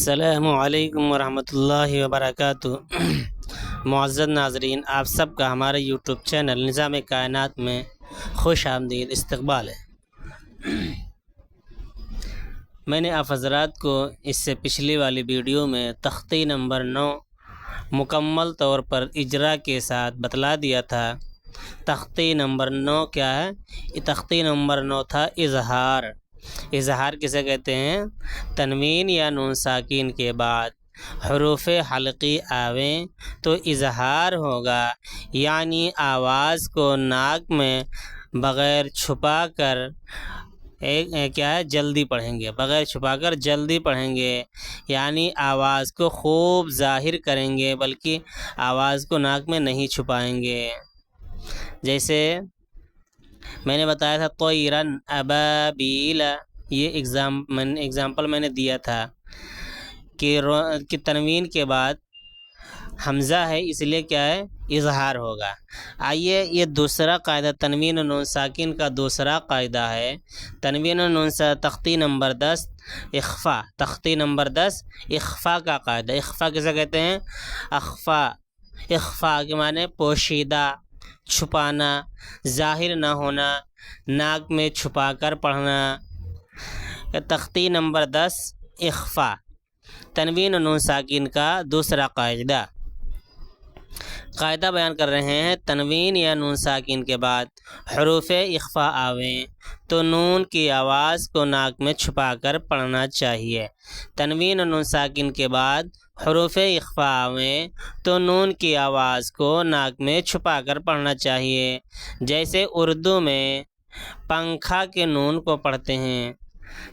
السلام علیکم ورحمۃ اللہ وبرکاتہ۔ معزز ناظرین، آپ سب کا ہمارے یوٹیوب چینل نظام کائنات میں خوش آمدید استقبال ہے۔ میں نے آپ حضرات کو اس سے پچھلی والی ویڈیو میں تختی نمبر 9 مکمل طور پر اجرا کے ساتھ بتلا دیا تھا۔ تختی نمبر 9 کیا ہے؟ یہ تختی نمبر 9 تھا اظہار۔ اظہار کسے کہتے ہیں؟ تنوین یا نون ساکین کے بعد حروف حلقی آویں تو اظہار ہوگا، یعنی آواز کو ناک میں بغیر چھپا کر کیا ہے جلدی پڑھیں گے، بغیر چھپا کر جلدی پڑھیں گے، یعنی آواز کو خوب ظاہر کریں گے، بلکہ آواز کو ناک میں نہیں چھپائیں گے۔ جیسے میں نے بتایا تھا طیرن ابابیل، یہ ایگزامپل میں نے دیا تھا کہ تنوین کے بعد حمزہ ہے، اس لیے کیا ہے اظہار ہوگا۔ آئیے یہ دوسرا قاعدہ تنوین و نون ساکن کا دوسرا قاعدہ ہے۔ تنوین و نون تختی نمبر 10 اخفا، تختی نمبر 10 اخفا کا قاعدہ۔ اخفا کسے کہتے ہیں؟ اخفا، اخفا کے معنی پوشیدہ، چھپانا، ظاہر نہ ہونا، ناک میں چھپا کر پڑھنا۔ تختی نمبر 10 اخفا، تنوین و نون ساکن کا دوسرا قاعدہ۔ قاعدہ بیان کر رہے ہیں، تنوین یا نون ساکن کے بعد حروف اخفا آویں تو نون کی آواز کو ناک میں چھپا کر پڑھنا چاہیے۔ تنوین و نون ساکن کے بعد حروف اخفا آویں تو نون کی آواز کو ناک میں چھپا کر پڑھنا چاہیے۔ جیسے اردو میں پنکھا کے نون کو پڑھتے ہیں،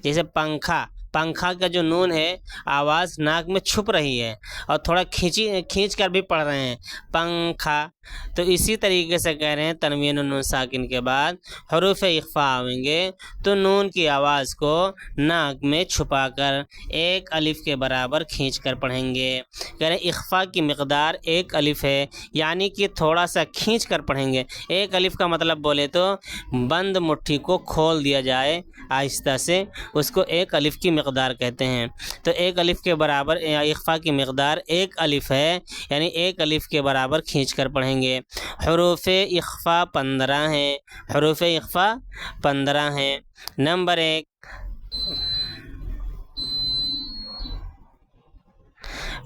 جیسے پنکھا، پنکھا کا جو نون ہے آواز ناک میں چھپ رہی ہے اور تھوڑا کھینچ کر بھی پڑھ رہے ہیں پنکھا، تو اسی طریقے سے کہہ رہے ہیں تنوین و نون ساکن کے بعد حروف اخفا آئیں گے تو نون کی آواز کو ناک میں چھپا کر ایک الف کے برابر کھینچ کر پڑھیں گے۔ کہہ رہے ہیں اخفا کی مقدار ایک الف ہے، یعنی کہ تھوڑا سا کھینچ کر پڑھیں گے۔ ایک الف کا مطلب بولے تو بند مٹھی کو کھول دیا جائے آہستہ سے، اس کو ایک الف کی مقدار کہتے ہیں۔ تو ایک الف کے برابر اخفا کی مقدار ایک الف ہے، یعنی ایک الف کے برابر کھینچ کر پڑھیں گے۔ حروف اخفا 15 ہیں، حروف اخفا 15 ہیں۔ نمبر 1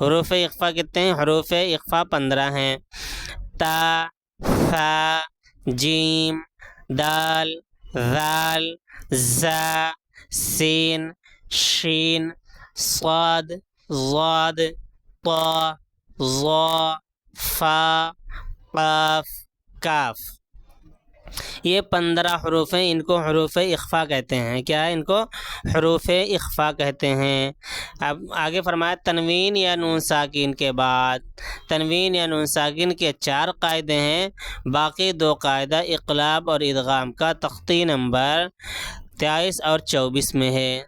حروف اخفا کتنے ہیں؟ حروف اخفا 15 ہیں۔ تا، ثا، جیم، دال، ذال، زا، سین، شین، صاد، ضاد، طا، ظا، فا، قاف، کاف۔ یہ 15 حروف ہیں، ان کو حروف اخفا کہتے ہیں۔ کیا ہے؟ ان کو حروف اخفا کہتے ہیں۔ اب آگے فرمایا تنوین یا نون ساکن کے بعد، تنوین یا نون ساکن کے 4 قاعدے ہیں، باقی 2 قاعدہ اقلاب اور ادغام کا تختی نمبر 23 اور 24 میں ہے۔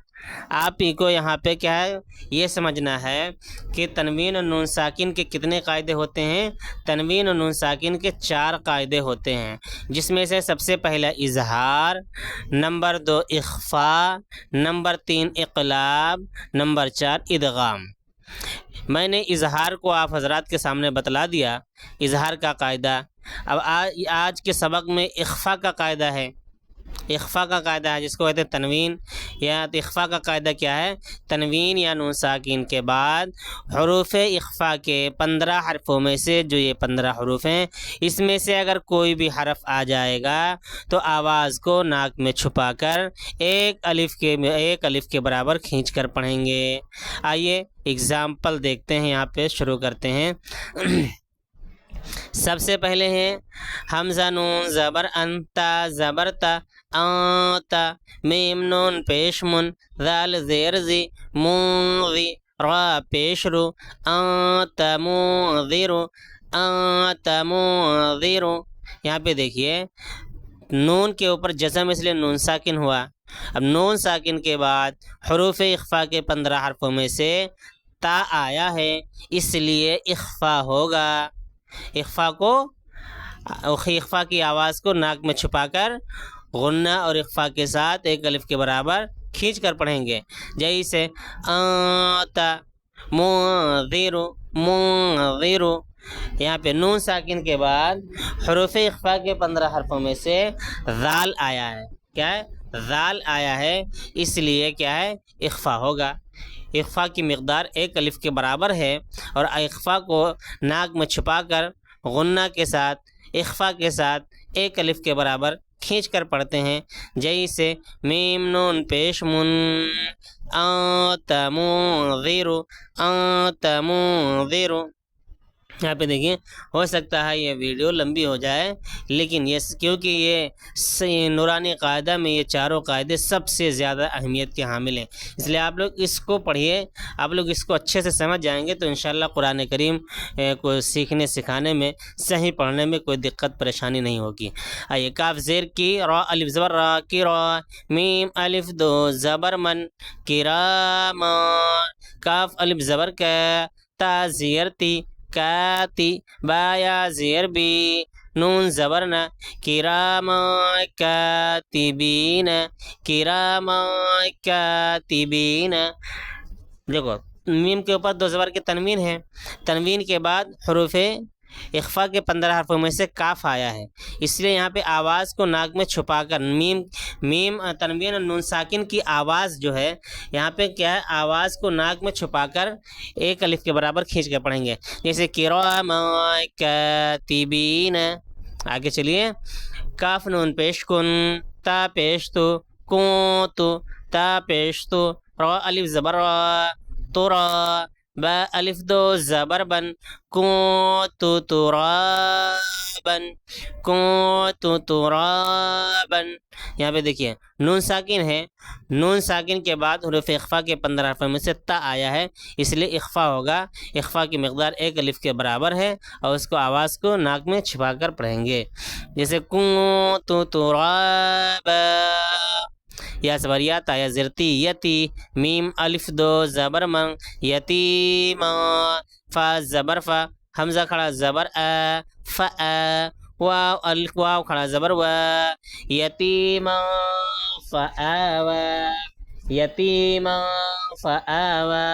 آپ ہی کو یہاں پہ کیا ہے یہ سمجھنا ہے کہ تنوین و نون ساکن کے کتنے قاعدے ہوتے ہیں؟ تنوین و نون ساکن کے 4 قاعدے ہوتے ہیں، جس میں سے سب سے پہلا اظہار، نمبر 2 اخفا، نمبر 3 اقلاب، نمبر 4 ادغام۔ میں نے اظہار کو آپ حضرات کے سامنے بتلا دیا، اظہار کا قاعدہ۔ اب آج کے سبق میں اخفا کا قاعدہ ہے، اخفا کا قاعدہ ہے جس کو کہتے ہیں تنوین یا اخفا کا قاعدہ کیا ہے؟ تنوین یا نون ساکن کے بعد حروف اخفا کے 15 حرفوں میں سے، جو یہ 15 حروف ہیں، اس میں سے اگر کوئی بھی حرف آ جائے گا تو آواز کو ناک میں چھپا کر ایک الف کے برابر کھینچ کر پڑھیں گے۔ آئیے ایگزامپل دیکھتے ہیں، یہاں پہ شروع کرتے ہیں۔ سب سے پہلے ہیں حمزہ نون زبر انتا زبر تا، آتا، میم نون پیش من، ذال زیر زی، منذی، را پیش رو، آتا منذر، آتا منذر۔ یہاں پہ دیکھیے نون کے اوپر جزم اس لیے نون ساکن ہوا۔ اب نون ساکن کے بعد حروف اخفا کے 15 حرفوں میں سے تا آیا ہے، اس لیے اخفا ہوگا۔ اخفا کی آواز کو ناک میں چھپا کر غنہ اور اخفا کے ساتھ ایک الف کے برابر کھینچ کر پڑھیں گے۔ جیسے آتا، منذر منذر. یہاں پہ نون ساکن کے بعد حروف اخفا کے 15 حرفوں میں سے ذال آیا ہے. کیا ہے؟ ذال آیا ہے، اس لیے کیا ہے؟ اخفا ہوگا. اخفا کی مقدار 1 الف کے برابر ہے، اور اخفا کو ناک میں چھپا کر غنہ کے ساتھ اخفا کے ساتھ 1 الف کے برابر کھینچ کر پڑھتے ہیں. جیسے میم نون پیش من، انت منذر انت منذر. یہاں پہ دیکھیں، ہو سکتا ہے یہ ویڈیو لمبی ہو جائے، لیکن یہ کیونکہ یہ نورانی قاعدہ میں یہ چاروں قاعدے سب سے زیادہ اہمیت کے حامل ہیں، اس لیے آپ لوگ اس کو پڑھیے. آپ لوگ اس کو اچھے سے سمجھ جائیں گے تو انشاءاللہ قرآن کریم کو سیکھنے سکھانے میں، صحیح پڑھنے میں کوئی دقت پریشانی نہیں ہوگی. آئیے، کاف زیر کی، را الف زبر را کی را، میم الف دو زبر من کراما، کاف الف زبر کا، تا زیر تی کاتی، با یا زیر بی، نون زبرنا، کراما کاتبین کراما کاتبین. دیکھو میم کے اوپر 2 زبر کے تنوین ہے، تنوین کے بعد حروف اخفا کے 15 حرفوں میں سے کاف آیا ہے، اس لیے یہاں پہ آواز کو ناک میں چھپا کر میم تنوین اور نون ساکن کی آواز جو ہے یہاں پہ کیا ہے؟ آواز کو ناک میں چھپا کر 1 الف کے برابر کھینچ کے پڑھیں گے. جیسے کراما کاتبین. آگے چلیے، کاف نون پیش کن، تا پیش تو، کون تو، تا پیش تو، را الف زبر را تو را، با الف دو زبر بن، کنتو ترابن کنتو ترابن. یہاں پہ دیکھیے نون ساکن ہے، نون ساکن کے بعد حروف اخفا کے 15 حرفوں میں سے تا آیا ہے، اس لیے اخفا ہوگا. اخفا کی مقدار 1 الف کے برابر ہے، اور اس کو آواز کو ناک میں چھپا کر پڑھیں گے. جیسے کنتو ترابا، یا زبر یا، تا یا زرتی یتی، میم الف دو زبر من یتیما، فا زبر فا، حمزہ کھڑا زبر ا، فا واو الف واو کھڑا زبر و، یتیما فآوا یتیما فآوا.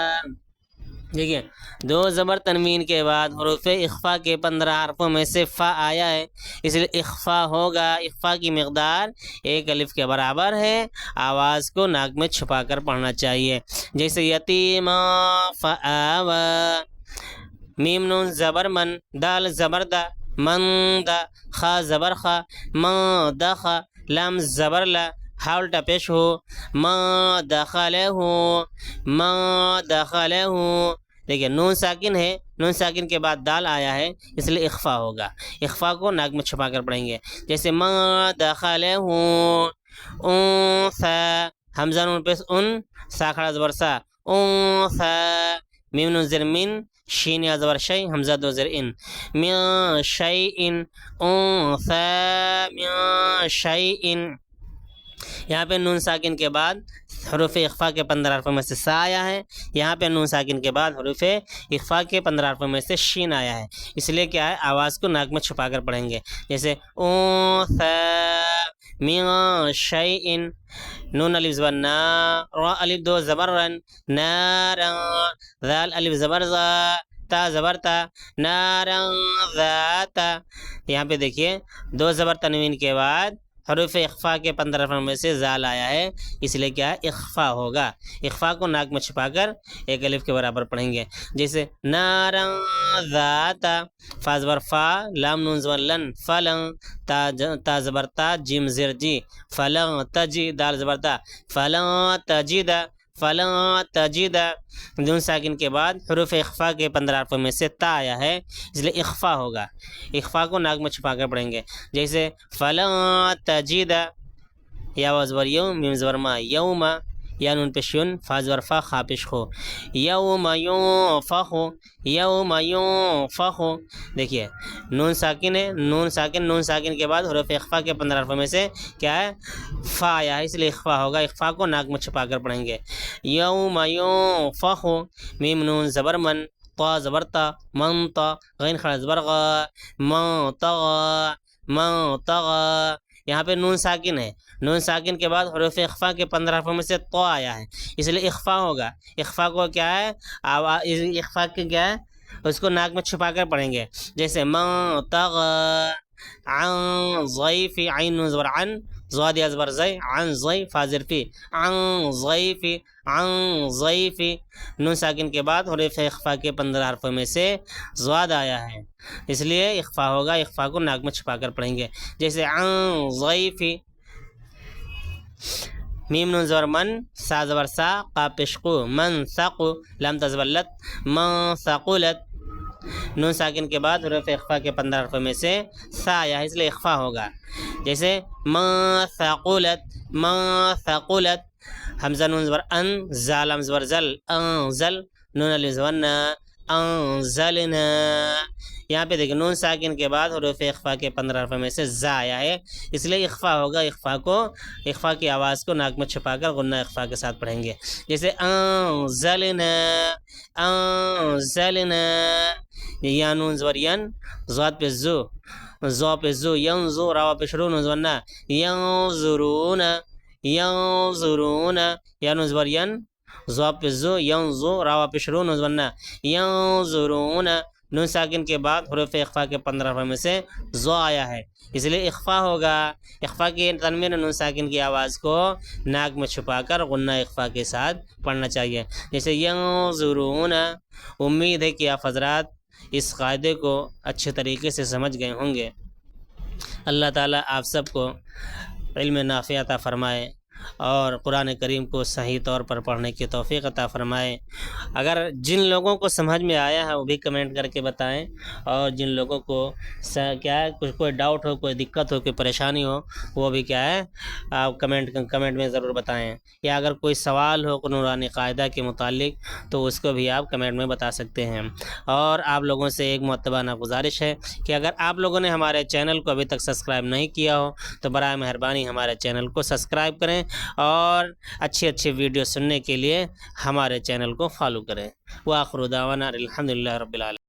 دیکھیے 2 زبر تنوین کے بعد حروف اخفا کے 15 حرفوں میں سے فا آیا ہے، اس لیے اخفا ہوگا. اخفا کی مقدار 1 الف کے برابر ہے، آواز کو ناک میں چھپا کر پڑھنا چاہیے. جیسے یتیما فآوا، میم نون زبر من، دال زبر دا، من دا، خا زبر خا، ما دخا، لام زبر لا، ہا الٹا پیش ہو، ما دخلہ ہو ما دخلہ ہو. دیکھیے نون ساکن ہے، نون ساکن کے بعد دال آیا ہے، اس لیے اخفا ہوگا. اخفا کو ناک میں چھپا کر پڑھیں گے. جیسے ما دخلہ ہو، انثى، حمزہ نون پیش ان، سا کھڑا زبر سا، انثى، میم نون زیر من، شین یا زبر شی، حمزہ 2 زیر ان، من شیء انثى من شیء. یہاں پہ نون ساکن کے بعد حروف اخفا کے 15 حرفوں میں سے سا آیا ہے، یہاں پہ نون ساکن کے بعد حروف اخفا کے 15 حرفوں میں سے شین آیا ہے، اس لیے کیا ہے؟ آواز کو ناک میں چھپا کر پڑھیں گے. جیسے انثى من شیء، نون الف زبر نا، را الف دو زبر رن، نارا، ذال الف زبر ذا، تا زبر تا، نارا ذاتا. یہاں پہ دیکھیے 2 زبر تنوین کے بعد حروف اخفا کے 15 حرفوں میں سے زال آیا ہے، اس لیے کیا ہے؟ اخفا ہوگا. اخفا کو ناک میں چھپا کر 1 الف کے برابر پڑھیں گے. جیسے نارا ذاتا، فا زبر فا، لام نون زبر لن، فلن، تا زبر تا، جیم زیر جی، فلن تجی، دال زبر تا، فلن تجید فلن تجید. نون ساکن کے بعد حروف اخفا کے 15 حرفوں میں سے تا آیا ہے، اس لیے اخفا ہوگا. اخفا کو ناک میں چھپا کر پڑھیں گے. جیسے فلن تجید، یا زبر یوم، میم زبر ما، یوم، یا نون پیش یون، فا زبر فا، خا پیش خو، یوم ینفخ یوم ینفخ. دیکھیے نون ساکن ہے، نون ساکن کے بعد حروف اخفا کے 15 حرفوں میں سے کیا ہے؟ فا آیا ہے، اس لیے اخفا ہوگا. اخفا کو ناک میں چھپا کر پڑھیں گے. یوم ینفخ، میم نون زبر من، طا زبر تا، من تا، غین کھڑا زبر غا، من طغى من طغى، یہاں پہ نون ساکن ہے، نون ساکن کے بعد حروف اخفا کے 15 حرفوں میں سے تو آیا ہے، اس لیے اخفا ہوگا۔ اخفا کو کیا ہے، اخفا کے کیا ہے، اس کو ناک میں چھپا کر پڑھیں گے، جیسے من طغ عن ضیف، عین نون زبر عن، ضاد یا زبر زی، عن ضی فا زیر فی، عن ضیف، عن ضیف، نون ساکن کے بعد حروف اخفا کے 15 حرفوں میں سے ضاد آیا ہے، اس لیے اخفا ہوگا، اخفا کو ناک میں چھپا کر پڑھیں گے، جیسے عن ضیف، میم نون زبر من، سا زبر سا، قاف پیش قو، من ثقو، لام تا زبر لت، من ثقلت، نون ساکن کے بعد حروف اخفا کے 15 حرفوں میں سے سا آیا ہے، اس لیے اخفا ہوگا، جیسے من ثقلت، من ثقلت، حمزہ نون زبر ان، زا لام زبر زل، انزل، نون الف زبر نا، انزلنا، یہاں پہ دیکھیں نون ساکن کے بعد حروف اخفا کے 15 حرفوں میں سے زا آیا ہے، اس لیے اخفا ہوگا، اخفا کی آواز کو ناک میں چھپا کر غنہ اخفا کے ساتھ پڑھیں گے، جیسے انزلنا، انزلنا، یا نون زبر ین، ضاد پہ زو، زو پہ زو، ینزو، راوا پہ شروع نون زبر نا، ینظرون، ینظرون، یا نون زبر ین، ضاد پہ زو، ینزو، راوا پہ شروع نون زبر نا، ینظرون، نون ساکن کے بعد حروف اخفا کے 15 حرفوں میں سے زو آیا ہے، اس لیے اخفا ہوگا، اخفا کی تنوین نون ساکن کی آواز کو ناک میں چھپا کر غنہ اخفا کے ساتھ پڑھنا چاہیے، جیسے ینظرون۔ امید ہے کہ آپ حضرات اس قاعدے کو اچھے طریقے سے سمجھ گئے ہوں گے۔ اللہ تعالیٰ آپ سب کو علم نافع عطا فرمائے اور قرآن کریم کو صحیح طور پر پڑھنے کی توفیق عطا فرمائے۔ اگر جن لوگوں کو سمجھ میں آیا ہے وہ بھی کمنٹ کر کے بتائیں، اور جن لوگوں کو کیا ہے کوئی ڈاؤٹ ہو، کوئی دقت ہو، کوئی پریشانی ہو، وہ بھی کیا ہے آپ کمنٹ میں ضرور بتائیں، یا اگر کوئی سوال ہو نورانی قاعدہ کے متعلق تو اس کو بھی آپ کمنٹ میں بتا سکتے ہیں۔ اور آپ لوگوں سے ایک معتبانہ گزارش ہے کہ اگر آپ لوگوں نے ہمارے چینل کو ابھی تک سبسکرائب نہیں کیا ہو تو برائے مہربانی ہمارے چینل کو سبسکرائب کریں، اور اچھی ویڈیو سننے کے لیے ہمارے چینل کو فالو کریں۔ وآخر دعوانا الحمدللہ رب العالمین۔